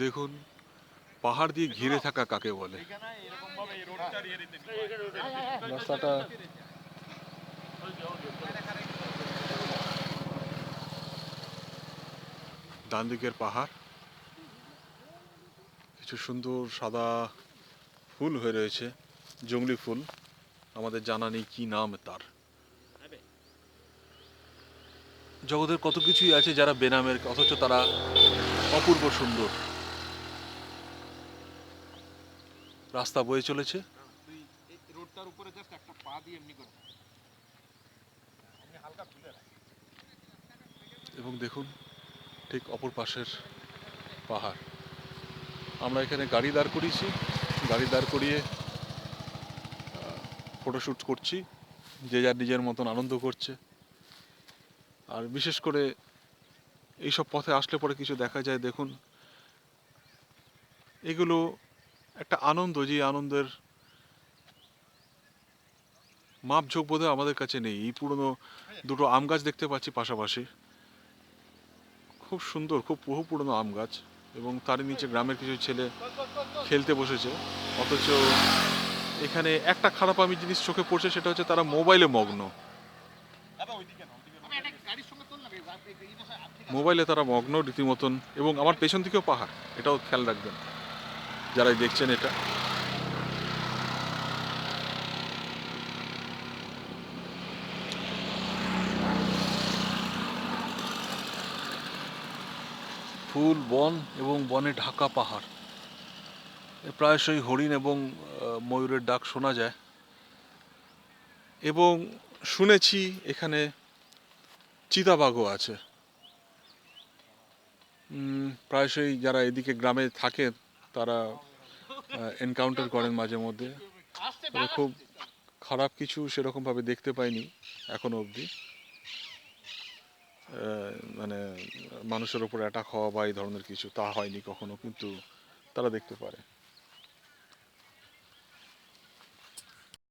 দেখুন পাহাড় দিয়ে ঘিরে থাকা কাকে বলে। রাস্তাটা ডান দিকের পাহাড়, কিছু সুন্দর সাদা ফুল হয়ে রয়েছে, জংলি ফুল, আমাদের জানা নেই কি নাম তার। জগতের কত কিছুই আছে যারা বেনামের, অথচ তারা অপূর্ব সুন্দর। রাস্তা বয়ে চলেছে এবং দেখুন ঠিক অপর পাশের পাহাড়। আমরা এখানে গাড়ি দাঁড় করিয়েছি, গাড়ি দাঁড় করিয়ে ফটোশ্যুট করছি, যে যার নিজের মতন আনন্দ করছে। আর বিশেষ করে এইসব পথে আসলে পরে কিছু দেখা যায়, দেখুন এগুলো একটা আনন্দ, যে আনন্দের মাপঝোঁক বোধহয় আমাদের কাছে নেই। এই পুরনো দুটো আম গাছ দেখতে পাচ্ছি পাশাপাশি, খুব সুন্দর, খুব বহু পুরনো আম গাছ, এবং তার নিচে গ্রামের কিছু ছেলে খেলতে বসেছে। অথচ এখানে একটা খারাপ আমি জিনিস চোখে পড়ছে, সেটা হচ্ছে তারা মোবাইলে মগ্ন। মোবাইলে তারা মগ্ন রীতিমতন, এবং আমার পেছন দিকেও পাহাড়, এটাও খেয়াল রাখবেন যারাই দেখছেন এটা। ফুল বন এবং বনে ঢাকা পাহাড়, প্রায়শই হরিণ এবং ময়ূরের ডাক শোনা যায়। এবং শুনেছি এখানে চিতাবাঘও আছে। প্রায়শই যারা এদিকে গ্রামে থাকে তারা এনকাউন্টার করেন মাঝে মধ্যে। তবে খুব খারাপ কিছু সেরকমভাবে দেখতে পাইনি এখনো অবধি, মানে মানুষের ওপর অ্যাটাক হওয়া বা এই ধরনের কিছু তা হয়নি কখনো, কিন্তু তারা দেখতে পারে।